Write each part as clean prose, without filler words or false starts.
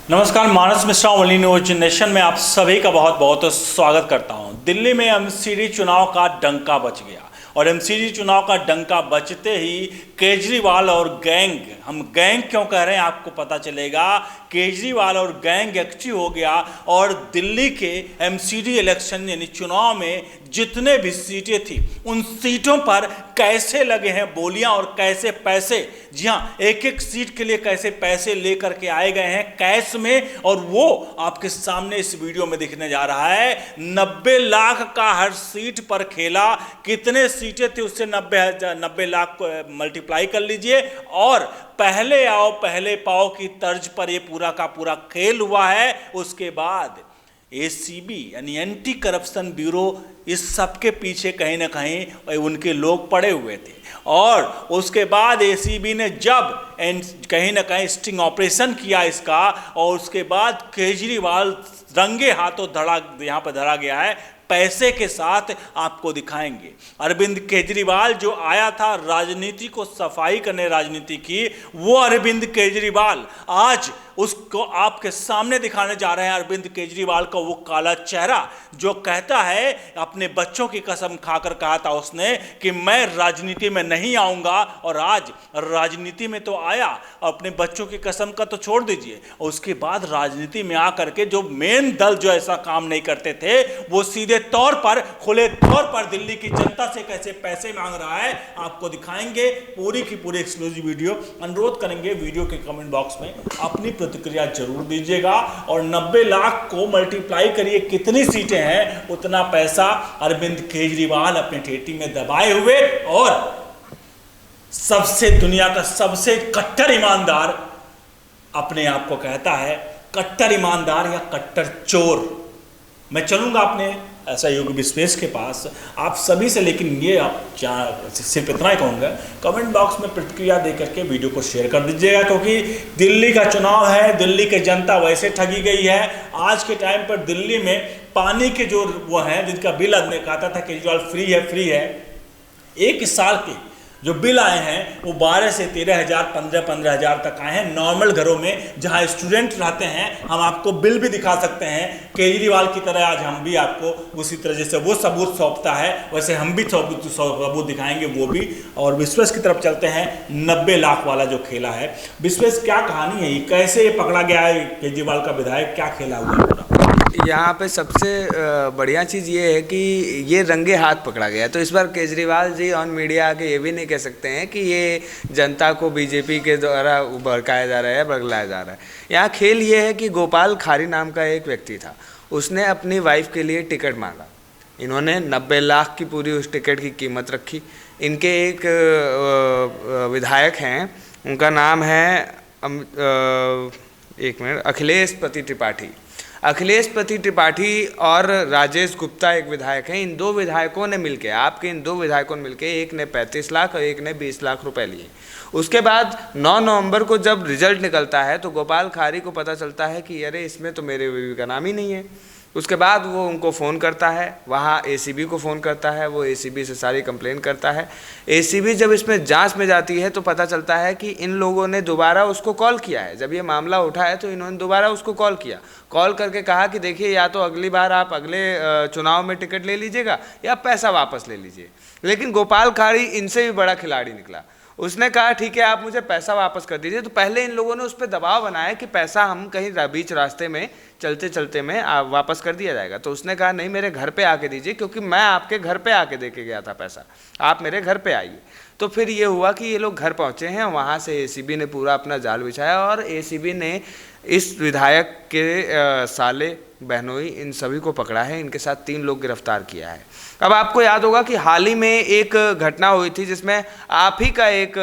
नमस्कार, मानस Mishra only news nation में आप सभी का बहुत बहुत स्वागत करता हूं। दिल्ली में एमसीडी चुनाव का डंका बज गया और एमसीडी चुनाव का डंका बजते ही केजरीवाल और गैंग, हम गैंग क्यों कह रहे हैं आपको पता चलेगा। केजरीवाल और गैंग एक्टिव हो गया और दिल्ली के एमसीडी इलेक्शन यानी चुनाव में जितने भी सीटें थी उन सीटों पर कैसे लगे हैं बोलियां और कैसे पैसे, जी हाँ, एक एक सीट के लिए कैसे पैसे लेकर के आए गए हैं कैश में, और वो आपके सामने इस वीडियो में दिखने जा रहा है। 90 लाख का हर सीट पर खेला, कितने सीटें थी उससे 90 लाख को मल्टीप्लाई कर लीजिए और पहले आओ पहले पाओ की तर्ज पर ये पूरा का पूरा खेल हुआ है। उसके बाद एसीबी यानी एंटी करप्शन ब्यूरो इस सब के पीछे कहीं ना कहीं उनके लोग पड़े हुए थे और उसके बाद एसीबी ने जब कहीं ना कहीं स्टिंग ऑपरेशन किया इसका और उसके बाद केजरीवाल रंगे हाथों यहाँ पर धरा गया है। पैसे के साथ आपको दिखाएंगे। अरविंद केजरीवाल जो आया था राजनीति को सफाई करने, राजनीति की, वो अरविंद केजरीवाल आज उसको आपके सामने दिखाने जा रहे हैं। अरविंद केजरीवाल का वो काला चेहरा जो कहता है, अपने बच्चों की कसम खाकर कहा था उसने कि मैं राजनीति में नहीं आऊंगा, और आज राजनीति में तो आया। अपने बच्चों की कसम का तो छोड़ दीजिए, उसके बाद राजनीति में आकर के जो मेन दल जो ऐसा काम नहीं करते थे वो सीधे तौर पर, खुले तौर पर दिल्ली की जनता से कैसे पैसे मांग रहा है आपको दिखाएंगे। पूरी की पूरी एक्सक्लूसिव वीडियो। अनुरोध करेंगे वीडियो के कमेंट बॉक्स में अपनी प्रतिक्रिया जरूर दीजिएगा और 90 लाख को मल्टीप्लाई करिए, कितनी सीटें हैं उतना पैसा अरविंद केजरीवाल अपने ठेठी में दबाए हुए और सबसे दुनिया का सबसे कट्टर ईमानदार अपने आप को कहता है, कट्टर ईमानदार या कट्टर चोर। मैं चलूंगा अपने ऐसा योगी विश्वेश के पास आप सभी से, लेकिन ये आप सिर्फ इतना ही कहूँगा, कमेंट बॉक्स में प्रतिक्रिया दे करके वीडियो को शेयर कर दीजिएगा, क्योंकि दिल्ली का चुनाव है, दिल्ली की जनता वैसे ठगी गई है। आज के टाइम पर दिल्ली में पानी के जो वो हैं जिनका बिल आदमी कहता था केजरीवाल फ्री है, एक साल के जो बिल आए हैं वो 12 से 13,000, 15,000 तक आए हैं। नॉर्मल घरों में जहां स्टूडेंट रहते हैं, हम आपको बिल भी दिखा सकते हैं केजरीवाल की तरह। आज हम भी आपको उसी तरह जैसे वो सबूत सौंपता है वैसे हम भी सबूत दिखाएंगे वो भी। और विश्वेश की तरफ चलते हैं। 90 लाख वाला जो खेला है, विश्वेश क्या कहानी है, कैसे पकड़ा गया है केजरीवाल का विधायक, क्या खेला हुआ है पूरा? यहाँ पे सबसे बढ़िया चीज़ ये है कि ये रंगे हाथ पकड़ा गया। तो इस बार केजरीवाल जी ऑन मीडिया आके ये भी नहीं कह सकते हैं कि ये जनता को बीजेपी के द्वारा भड़काया जा रहा है, बगलाया जा रहा है। यहाँ खेल ये है कि गोपाल खारी नाम का एक व्यक्ति था, उसने अपनी वाइफ के लिए टिकट मांगा। इन्होंने 90 लाख की पूरी उस टिकट की कीमत रखी। इनके एक विधायक हैं, उनका नाम है एक मिनट, अखिलेश पति त्रिपाठी और राजेश गुप्ता एक विधायक हैं। इन दो विधायकों ने मिलके, आपके इन दो विधायकों ने मिलके, एक ने 35 लाख और एक ने 20 लाख रुपए लिए। उसके बाद 9 नवंबर को जब रिजल्ट निकलता है तो गोपाल खारी को पता चलता है कि अरे इसमें तो मेरे बीवी का नाम ही नहीं है। उसके बाद वो उनको फ़ोन करता है, वहाँ एसीबी को फ़ोन करता है, वो एसीबी से सारी कंप्लेन करता है। एसीबी जब इसमें जांच में जाती है तो पता चलता है कि इन लोगों ने दोबारा उसको कॉल किया है। जब ये मामला उठा है तो इन्होंने दोबारा उसको कॉल किया, कॉल करके कहा कि देखिए या तो अगली बार आप अगले चुनाव में टिकट ले लीजिएगा या पैसा वापस ले लीजिए। लेकिन गोपाल खारी इनसे भी बड़ा खिलाड़ी निकला। उसने कहा ठीक है आप मुझे पैसा वापस कर दीजिए। तो पहले इन लोगों ने उस पर दबाव बनाया कि पैसा हम कहीं बीच रास्ते में चलते चलते में वापस कर दिया जाएगा। तो उसने कहा नहीं, मेरे घर पे आके दीजिए, क्योंकि मैं आपके घर पे आके दे के गया था पैसा, आप मेरे घर पे आइए। तो फिर ये हुआ कि ये लोग घर पहुँचे हैं, वहाँ से एसीबी ने पूरा अपना जाल बिछाया और एसीबी ने इस विधायक के साले, बहनोई, इन सभी को पकड़ा है। इनके साथ 3 लोग गिरफ्तार किया है। अब आपको याद होगा कि हाल ही में एक घटना हुई थी जिसमें आप ही का एक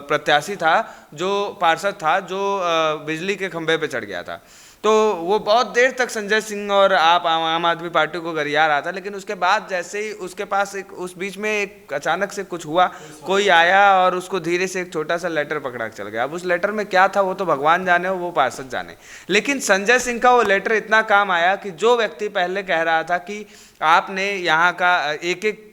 प्रत्याशी था, जो पार्षद था, जो बिजली के खंभे पे चढ़ गया था। तो वो बहुत देर तक संजय सिंह और आम आदमी पार्टी को गरिया रहा था, लेकिन उसके बाद जैसे ही उसके पास उस बीच में एक अचानक से कुछ हुआ, कोई आया और उसको धीरे से एक छोटा सा लेटर पकड़ा के चल गया। अब उस लेटर में क्या था वो तो भगवान जाने, वो पार्षद जाने। लेकिन संजय सिंह का वो लेटर इतना काम आया कि जो व्यक्ति पहले कह रहा था कि आपने यहाँ का एक एक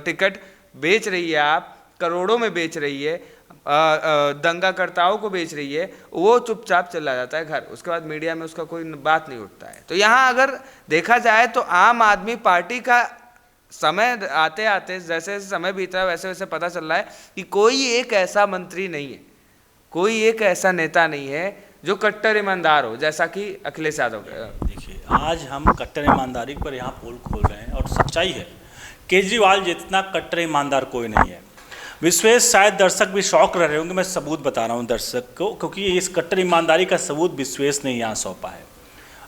टिकट बेच रही है, आप करोड़ों में बेच रही है, दंगाकर्ताओं को बेच रही है, वो चुपचाप चला जाता है घर, उसके बाद मीडिया में उसका कोई बात नहीं उठता है। तो यहाँ अगर देखा जाए तो आम आदमी पार्टी का समय आते आते जैसे जैसे समय बीत रहा है वैसे वैसे पता चल रहा है कि कोई एक ऐसा मंत्री नहीं है, कोई एक ऐसा नेता नहीं है जो कट्टर ईमानदार हो, जैसा कि अखिलेश यादव का। देखिए, आज हम कट्टर ईमानदारी पर यहाँ पोल खोल रहे हैं और सच्चाई है, केजरीवाल जितना कट्टर ईमानदार कोई नहीं है। विश्वेश, शायद दर्शक भी शौक रह रहे होंगे, मैं सबूत बता रहा हूँ दर्शक को, क्योंकि इस कट्टर ईमानदारी का सबूत विश्वेश ने यहाँ सौंपा है।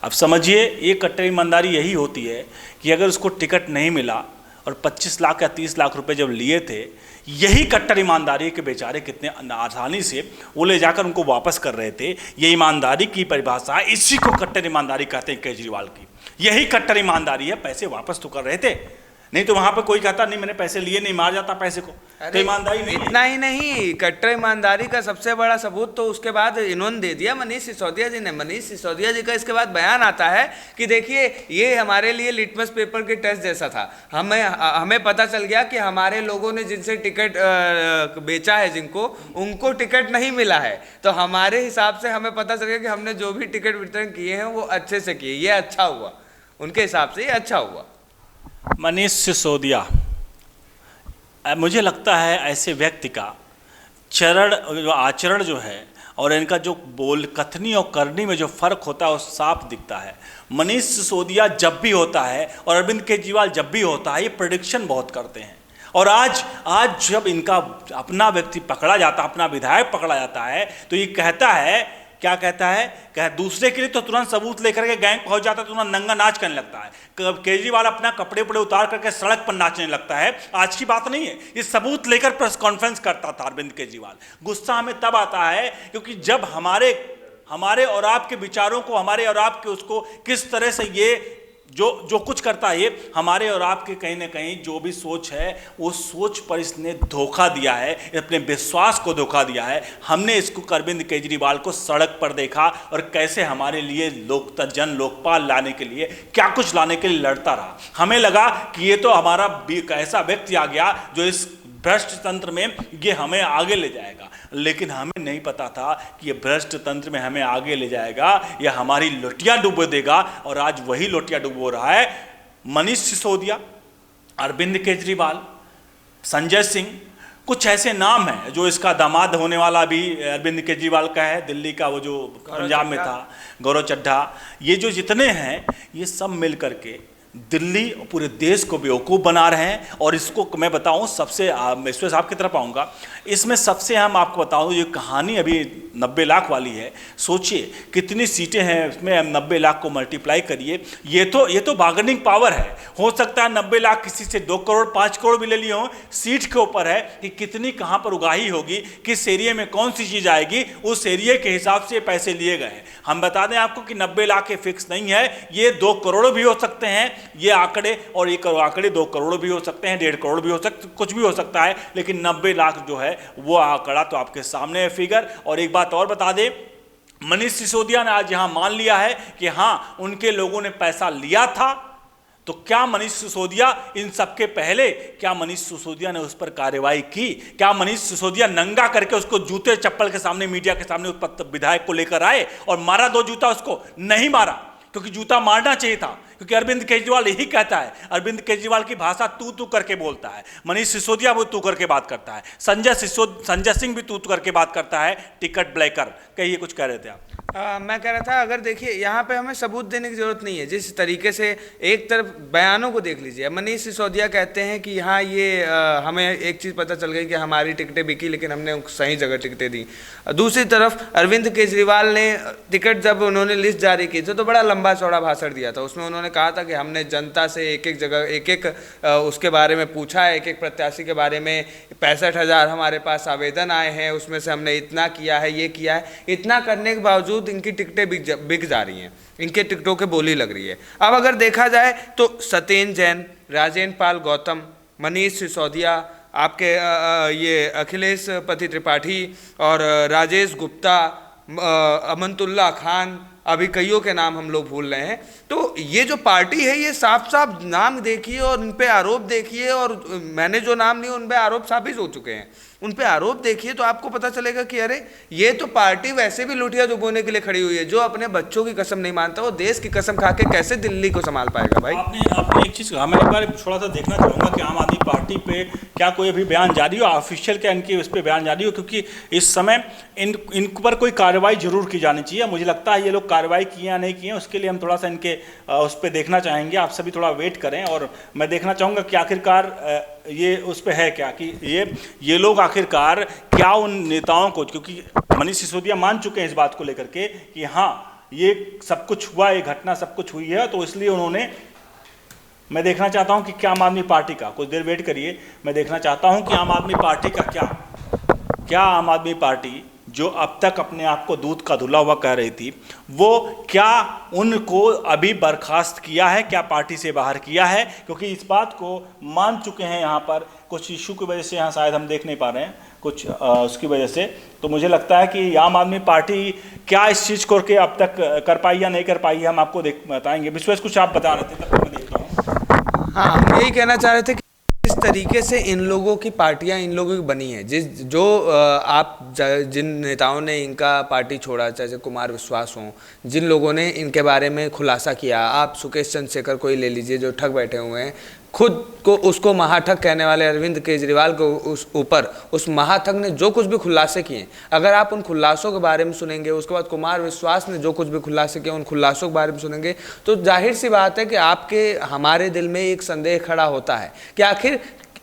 अब समझिए, ये कट्टर ईमानदारी यही होती है कि अगर उसको टिकट नहीं मिला और 25 लाख या 30 लाख रुपए जब लिए थे, यही कट्टर ईमानदारी के बेचारे कितने आसानी से वो ले जाकर उनको वापस कर रहे थे। ये ईमानदारी की परिभाषा है, इसी को कट्टर ईमानदारी कहते हैं केजरीवाल की। यही कट्टर ईमानदारी है, पैसे वापस तो कर रहे थे, नहीं तो वहां पे कोई कहता नहीं मैंने पैसे लिए नहीं, मार जाता पैसे को। तो ईमानदारी नहीं, इतना ही नहीं, कट्टर ईमानदारी का सबसे बड़ा सबूत तो उसके बाद इन्होंने दे दिया मनीष सिसोदिया जी ने। मनीष सिसोदिया जी का इसके बाद बयान आता है कि देखिए ये हमारे लिए लिटमस पेपर के टेस्ट जैसा था, हमें पता चल गया कि हमारे लोगों ने जिनसे टिकट बेचा है, जिनको उनको टिकट नहीं मिला है, तो हमारे हिसाब से हमें पता चल गया कि हमने जो भी टिकट वितरण किए हैं वो अच्छे से किए, ये अच्छा हुआ, उनके हिसाब से ये अच्छा हुआ। मनीष सिसोदिया, मुझे लगता है ऐसे व्यक्ति का आचरण जो है और इनका जो कथनी और करनी में जो फर्क होता है वो साफ दिखता है। मनीष सिसोदिया जब भी होता है और अरविंद केजरीवाल जब भी होता है, ये प्रेडिक्शन बहुत करते हैं। और आज जब इनका अपना व्यक्ति पकड़ा जाता है, अपना विधायक पकड़ा जाता है, तो ये कहता है, क्या कहता है, दूसरे के लिए तो तुरंत सबूत लेकर के गैंग पहुंच जाता है, तुरंत नंगा नाच करने लगता है। केजरीवाल अपना कपड़े उपड़े उतार करके सड़क पर नाचने लगता है। आज की बात नहीं है, ये सबूत लेकर प्रेस कॉन्फ्रेंस करता था अरविंद केजरीवाल। गुस्सा हमें तब आता है क्योंकि जब हमारे और आपके विचारों को, हमारे और आपके उसको किस तरह से ये जो कुछ करता है, ये हमारे और आपके कहीं ना कहीं जो भी सोच है वो सोच पर इसने धोखा दिया है, अपने विश्वास को धोखा दिया है। हमने इसको अरविंद केजरीवाल को सड़क पर देखा और कैसे हमारे लिए जन लोकपाल लाने के लिए, क्या कुछ लाने के लिए लड़ता रहा। हमें लगा कि ये तो हमारा ऐसा व्यक्ति आ गया जो इस भ्रष्ट तंत्र में ये हमें आगे ले जाएगा, लेकिन हमें नहीं पता था कि ये भ्रष्ट तंत्र में हमें आगे ले जाएगा, या हमारी लोटियां डुबो देगा। और आज वही लोटियां डुबो रहा है। मनीष सिसोदिया, अरविंद केजरीवाल, संजय सिंह, कुछ ऐसे नाम हैं जो इसका दामाद होने वाला भी अरविंद केजरीवाल का है, दिल्ली का वो जो पंजाब में था, गौरव चड्ढा, ये जो जितने हैं ये सब मिल करके दिल्ली और पूरे देश को बेवकूफ़ बना रहे हैं। और इसको मैं बताऊं, सबसे विश्वेश साहब की तरफ आऊँगा, इसमें सबसे हम आपको बताऊं, ये कहानी अभी 90 लाख वाली है। सोचिए कितनी सीटें हैं इसमें, 90 लाख को मल्टीप्लाई करिए, ये तो बार्गेनिंग पावर है। हो सकता है 90 लाख किसी से 2 करोड़ 5 करोड़ भी ले लिए हों, सीट के ऊपर है कि कितनी कहाँ पर उगाही होगी, किस एरिया में कौन सी चीज़ आएगी, उस एरिया के हिसाब से पैसे लिए गए हैं। हम बता दें आपको कि 90 लाख ये फिक्स नहीं है, ये 2 करोड़ भी हो सकते हैं ये आंकड़े, और ये आंकड़े 2 करोड़ भी हो सकते हैं, 1.5 करोड़ भी हो सकते, कुछ भी हो सकता है, लेकिन 90 लाख जो है वो आंकड़ा तो आपके सामने है, फिगर। और एक बात और बता दें, मनीष सिसोदिया ने आज यहां मान लिया है कि हाँ उनके लोगों ने पैसा लिया था, तो क्या मनीष सिसोदिया इन सबके पहले, क्या मनीष सिसोदिया ने उस पर कार्रवाई की? क्या मनीष सिसोदिया नंगा करके उसको जूते चप्पल के सामने, मीडिया के सामने उस विधायक को लेकर आए और मारा 2 जूता? उसको नहीं मारा, क्योंकि जूता मारना चाहिए था, क्योंकि अरविंद केजरीवाल यही कहता है। अरविंद केजरीवाल की भाषा तू करके बोलता है, मनीष सिसोदिया वो तू करके बात करता है, संजय सिंह भी तू करके बात करता है। टिकट ब्लैकर, कहिए कुछ कह रहे थे आप? मैं कह रहा था, अगर देखिए यहाँ पे हमें सबूत देने की जरूरत नहीं है। जिस तरीके से एक तरफ बयानों को देख लीजिए, मनीष सिसोदिया कहते हैं कि हाँ ये हमें एक चीज़ पता चल गई कि हमारी टिकटें बिकी, लेकिन हमने सही जगह टिकटें दी। दूसरी तरफ अरविंद केजरीवाल ने टिकट, जब उन्होंने लिस्ट जारी की थी तो बड़ा लंबा चौड़ा भाषण दिया था। उसमें उन्होंने कहा था कि हमने जनता से एक एक जगह एक उसके बारे में पूछा है, एक प्रत्याशी के बारे में। 65,000 हमारे पास आवेदन आए हैं, उसमें से हमने इतना किया है, ये किया है। इतना करने के बावजूद इनकी टिकटें बिक जा रही हैं, इनके टिकटों के बोली लग रही है। अब अगर देखा जाए तो सत्येंद्र जैन, राजेंद्र पाल गौतम, मनीष सिसोदिया, आपके ये अखिलेश पति त्रिपाठी और राजेश गुप्ता, अमनतुल्ला खान, अभी कईयों के नाम हम लोग भूल रहे हैं। तो ये जो पार्टी है ये साफ साफ नाम देखिए और उन पे आरोप देखिए, और मैंने जो नाम लिए उन पे आरोप साबित हो चुके हैं, उन पे आरोप देखिए तो आपको पता चलेगा कि अरे ये तो पार्टी वैसे भी लुटिया डुबोने के लिए खड़ी हुई है। जो अपने बच्चों की कसम नहीं मानता वो देश की कसम खा के कैसे दिल्ली को संभाल पाएगा भाई। आपने एक चीज़ कहा, मैं एक बार थोड़ा सा देखना चाहूँगा कि आम आदमी पार्टी पे क्या कोई अभी बयान जारी हो, ऑफिशियल क्या इनकी उस पर बयान जारी हो, क्योंकि इस समय इन पर कोई कार्रवाई जरूर की जानी चाहिए। मुझे लगता है ये लोग कार्रवाई किए या नहीं किए उसके लिए हम थोड़ा सा इनके उस पर देखना चाहेंगे। आप सभी थोड़ा वेट करें और मैं देखना चाहूँगा कि आखिरकार ये उस पर है क्या, कि ये लोग आखिरकार क्या उन नेताओं को, क्योंकि मनीष सिसोदिया मान चुके हैं इस बात को लेकर के कि हाँ ये सब कुछ हुआ, ये घटना सब कुछ हुई है, तो इसलिए उन्होंने, मैं देखना चाहता हूं कि क्या आम आदमी पार्टी का, कुछ देर वेट करिए, मैं देखना चाहता हूं कि आम आदमी पार्टी का क्या आम आदमी पार्टी जो अब तक अपने आप को दूध का धुला हुआ कह रही थी, वो क्या उनको अभी बर्खास्त किया है, क्या पार्टी से बाहर किया है, क्योंकि इस बात को मान चुके हैं यहाँ पर कुछ इशू की वजह से, यहाँ शायद हम देख नहीं पा रहे हैं कुछ उसकी वजह से। तो मुझे लगता है कि आम आदमी पार्टी क्या इस चीज़ को के अब तक कर पाई या नहीं कर पाई है, हम आपको बताएंगे। विश्वास कुछ आप बता रहे थे तब मैं देख रहा हूँ। हाँ, हम यही कहना चाह रहे थे कि इस तरीके से इन लोगों की पार्टियां इन लोगों की बनी है, जिन नेताओं ने इनका पार्टी छोड़ा, चाहे कुमार विश्वास हों, जिन लोगों ने इनके बारे में खुलासा किया, आप सुकेश चंद्रशेखर को ही ले लीजिए जो ठग बैठे हुए हैं, खुद को उसको महाठग कहने वाले अरविंद केजरीवाल को उस महाठग ने जो कुछ भी खुलासे किए, अगर आप उन खुलासों के बारे में सुनेंगे, उसके बाद कुमार विश्वास ने जो कुछ भी खुलासे किए उन खुलासों के बारे में सुनेंगे, तो जाहिर सी बात है कि आपके हमारे दिल में एक संदेह खड़ा होता है कि आखिर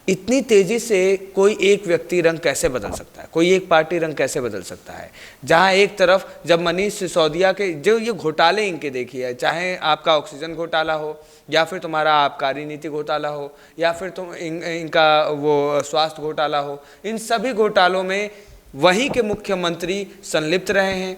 इतनी तेजी से कोई एक व्यक्ति रंग कैसे बदल सकता है, कोई एक पार्टी रंग कैसे बदल सकता है। जहां एक तरफ जब मनीष सिसोदिया के जो ये घोटाले इनके देखिए, चाहे आपका ऑक्सीजन घोटाला हो या फिर तुम्हारा आबकारी नीति घोटाला हो या फिर इनका वो स्वास्थ्य घोटाला हो, इन सभी घोटालों में वहीं के मुख्यमंत्री संलिप्त रहे हैं।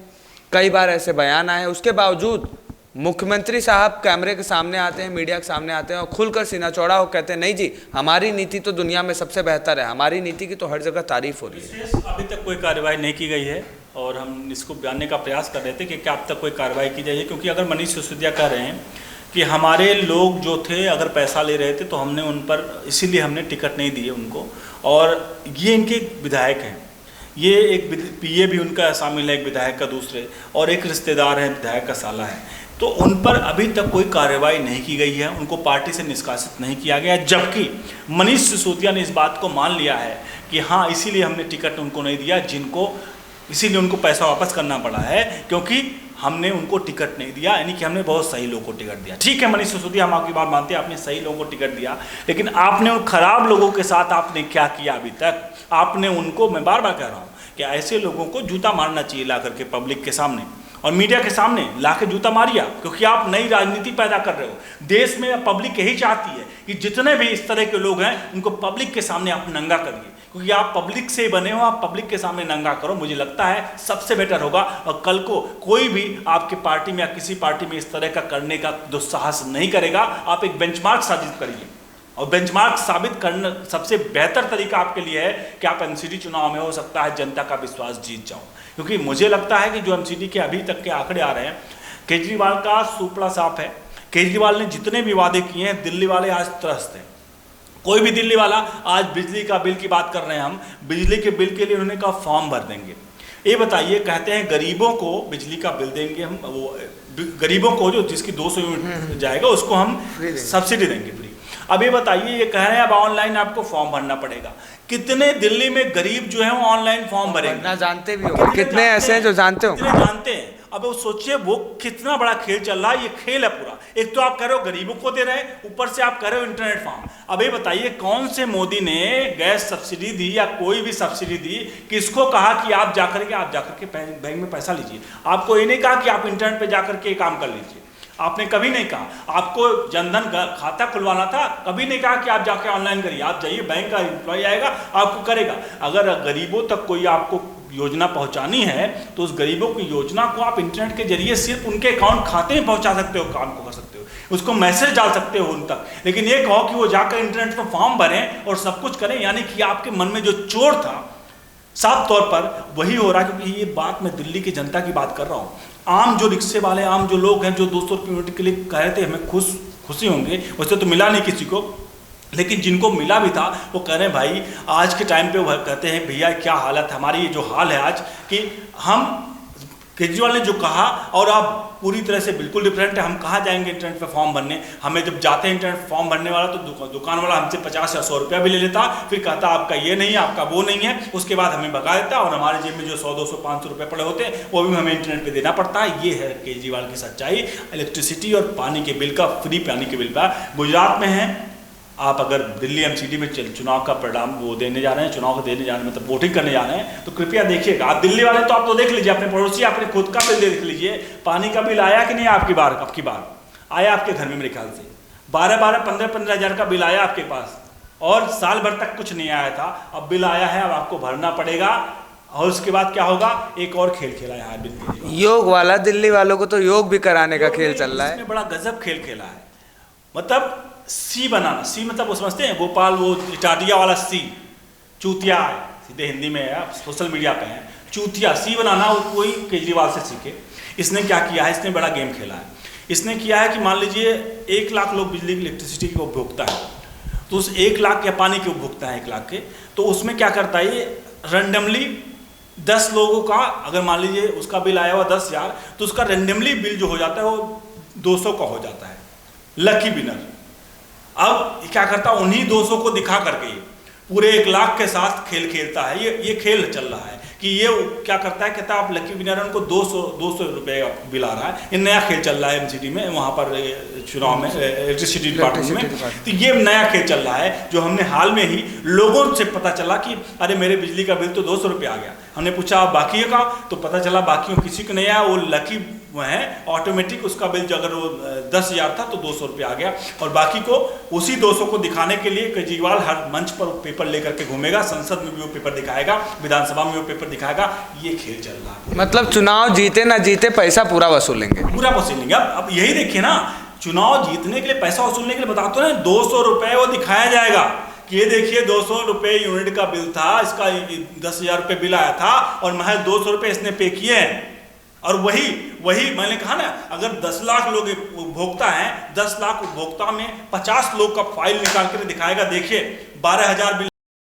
कई बार ऐसे बयान आए, उसके बावजूद मुख्यमंत्री साहब कैमरे के सामने आते हैं, मीडिया के सामने आते हैं और खुलकर सीना चौड़ा हो कहते हैं नहीं जी हमारी नीति तो दुनिया में सबसे बेहतर है, हमारी नीति की तो हर जगह तारीफ हो रही है। अभी तक कोई कार्रवाई नहीं की गई है और हम इसको जानने का प्रयास कर रहे थे कि क्या अब तक कोई कार्रवाई की जाए, क्योंकि अगर मनीष सिसोदिया कह रहे हैं कि हमारे लोग जो थे अगर पैसा ले रहे थे तो हमने उन पर, इसीलिए हमने टिकट नहीं दिए उनको, और ये इनके विधायक हैं, ये एक पीए भी उनका शामिल है, एक विधायक का दूसरे, और एक रिश्तेदार है विधायक का साला है, तो उन पर अभी तक कोई कार्रवाई नहीं की गई है, उनको पार्टी से निष्कासित नहीं किया गया, जबकि मनीष सिसोदिया ने इस बात को मान लिया है कि हाँ इसीलिए हमने टिकट उनको नहीं दिया, इसीलिए उनको पैसा वापस करना पड़ा है क्योंकि हमने उनको टिकट नहीं दिया, यानी कि हमने बहुत सही लोगों को टिकट दिया। ठीक है मनीष सिसोदिया, हम आपकी बात मानते हैं, आपने सही लोगों को टिकट दिया, लेकिन आपने उन खराब लोगों के साथ आपने क्या किया अभी तक? आपने उनको, मैं बार बार कह रहा हूँ कि ऐसे लोगों को जूता मारना चाहिए ला करके पब्लिक के सामने और मीडिया के सामने ला के जूता मारिया, क्योंकि आप नई राजनीति पैदा कर रहे हो। देश में पब्लिक यही चाहती है कि जितने भी इस तरह के लोग हैं उनको पब्लिक के सामने आप नंगा करिए, क्योंकि आप पब्लिक से बने हो, आप पब्लिक के सामने नंगा करो, मुझे लगता है सबसे बेटर होगा। और कल को कोई भी आपके पार्टी में या किसी पार्टी में इस तरह का करने का दुस्साहस नहीं करेगा। आप एक बेंचमार्क साबित करिए, और बेंचमार्क साबित करना सबसे बेहतर तरीका आपके लिए है कि आप एमसीडी चुनाव में हो सकता है जनता का विश्वास जीत जाओ, क्योंकि मुझे लगता है कि जो एमसीडी के अभी तक के आंकड़े आ रहे हैं, केजरीवाल का सुपड़ा साफ है। केजरीवाल ने जितने भी वादे किए हैं, दिल्ली वाले आज त्रस्त हैं। कोई भी दिल्ली वाला, आज बिजली का बिल की बात कर रहे हैं हम, बिजली के बिल के लिए उन्होंने कहा फॉर्म भर देंगे। ये बताइए, कहते हैं गरीबों को बिजली का बिल देंगे हम, वो गरीबों को जो जिसकी 200 यूनिट जाएगा उसको हम सब्सिडी देंगे फ्री। अब ये बताइए, ये कह रहे हैं अब ऑनलाइन आपको फॉर्म भरना पड़ेगा। कितने दिल्ली में गरीब जो है वो ऑनलाइन फॉर्म भरेंगे? ना जानते भी हो कितने ऐसे हैं जो जानते हो, कितने जानते हैं। अब वो सोचिए वो कितना बड़ा खेल चल रहा है, ये खेल है पूरा। एक तो आप कह रहे हो गरीबों को दे रहे हैं, ऊपर से आप कह रहे हो इंटरनेट फॉर्म। अब ये बताइए, कौन से मोदी ने गैस सब्सिडी दी या कोई भी सब्सिडी दी, किसको कहा कि आप जाकर के बैंक में पैसा लीजिए? आपको ये नहीं कहा कि आप इंटरनेट पे जाकर के काम कर लीजिए, आपने कभी नहीं कहा। आपको जनधन खाता खुलवाना था, कभी नहीं कहा कि आप जाके ऑनलाइन करिए। आप जाइए, बैंक का एम्प्लॉय आएगा आपको करेगा। अगर गरीबों तक कोई आपको योजना पहुंचानी है तो उस गरीबों की योजना को आप इंटरनेट के जरिए सिर्फ उनके अकाउंट खाते में पहुंचा सकते हो, काम को कर सकते हो, उसको मैसेज डाल सकते हो उन तक। लेकिन ये कहो कि वो जाकर इंटरनेट पर फॉर्म भरें और सब कुछ करें, यानी कि आपके मन में जो चोर था साफ तौर पर वही हो रहा है। क्योंकि ये बात मैं दिल्ली की जनता की बात कर रहा हूँ। आम जो रिक्शे वाले, आम जो लोग हैं जो 200 रुपये यूनिट के लिए कह रहे थे हमें खुशी होंगे, वैसे तो मिला नहीं किसी को, लेकिन जिनको मिला भी था वो कह रहे हैं भाई आज के टाइम पे, वो कहते हैं भैया क्या हालत है हमारी, ये जो हाल है आज कि हम केजरीवाल ने जो कहा और अब पूरी तरह से बिल्कुल डिफरेंट है। हम कहाँ जाएंगे इंटरनेट पे फॉर्म भरने, हमें जब जाते हैं इंटरनेट फॉर्म भरने वाला तो दुकान वाला हमसे 50 या 100 रुपया भी ले लेता, फिर कहता आपका ये नहीं है, आपका वो नहीं है, उसके बाद हमें भगा देता और हमारे जेब में जो 100, 200, 500 रुपये पड़े होते हैं वो भी हमें इंटरनेट पर देना पड़ता है। ये है केजरीवाल की सच्चाई। इलेक्ट्रिसिटी और पानी के बिल का, फ्री पानी के बिल का गुजरात में है। आप अगर दिल्ली एमसीडी में चुनाव का परिणाम वो देने जा रहे हैं, चुनाव को देने जा रहे हैं, मतलब वोटिंग करने जा रहे हैं, तो कृपया देखिएगा। आप दिल्ली वाले तो आप तो देख लीजिए, अपने पड़ोसी अपने खुद का बिल देख लीजिए, पानी का बिल आया कि नहीं आपकी बार आया आपके घर में, मेरे ख्याल से 12-12, 15-15 हज़ार का बिल आया आपके पास, और साल भर तक कुछ नहीं आया था, अब बिल आया है, अब आपको भरना पड़ेगा। और उसके बाद क्या होगा, एक और खेल खेला है बिल के, योग वाला। दिल्ली वालों को तो योग भी कराने का खेल चल रहा है। इसमें बड़ा गजब खेल खेला है, मतलब सी बनाना। सी मतलब वो समझते हैं, गोपाल वो इटाडिया वाला सी, चूतिया है, सीधे हिंदी में है, आप सोशल मीडिया पे हैं, चूतिया सी बनाना वो कोई केजरीवाल से सीखे। इसने क्या किया है, इसने बड़ा गेम खेला है। इसने किया है कि मान लीजिए 1 लाख लोग बिजली की, इलेक्ट्रिसिटी की उपभोक्ता है, तो उस 1 लाख या पानी के उपभोक्ता है 1 लाख के, तो उसमें क्या करता है ये रेंडमली 10 लोगों का, अगर मान लीजिए उसका बिल आया हुआ 10,000, तो उसका रेंडमली बिल जो हो जाता है वो 200 का हो जाता है, लकी विनर। अब क्या करता है, उन्हीं 200 को दिखा करके पूरे 1 लाख के साथ खेल खेलता है। ये खेल चल रहा है कि ये क्या करता है, कहता है आप लकी विनर, उनको 200 रुपये का बिल आ रहा है। ये नया खेल चल रहा है एमसीडी में, वहाँ पर चुनाव में इलेक्ट्रिसिटी डिपार्टमेंट में, तो ये नया खेल चल रहा है जो हमने हाल में ही लोगों से पता चला कि अरे मेरे बिजली का बिल तो 200 रुपये आ गया। हमने पूछा आप बाकी का, तो पता चला बाकियों किसी को नहीं आया, वो लकी वो है ऑटोमेटिक, उसका बिल जो अगर वो 10,000 था तो 200 रुपये आ गया, और बाकी को उसी 200 को दिखाने के लिए केजरीवाल हर मंच पर पेपर लेकर के घूमेगा, संसद में भी वो पेपर दिखाएगा, विधानसभा में वो पेपर दिखाएगा। ये खेल चल रहा है, मतलब चुनाव जीते ना जीते पैसा पूरा वसूलेंगे, पूरा वसूलेंगे। अब यही देखिए ना, चुनाव जीतने के लिए, पैसा वसूलने के लिए बताते हैं 200 रुपये वो दिखाया जाएगा कि ये देखिए 200 रुपये यूनिट का बिल था, इसका 10,000 रुपये बिल आया था और महज 200 रुपये इसने पे किए हैं। और वही मैंने कहा ना, अगर 10 लाख लोग उपभोक्ता हैं, 10 लाख उपभोक्ता में 50 लोग का फाइल निकाल कर दिखाएगा, देखिए 12,000 बिल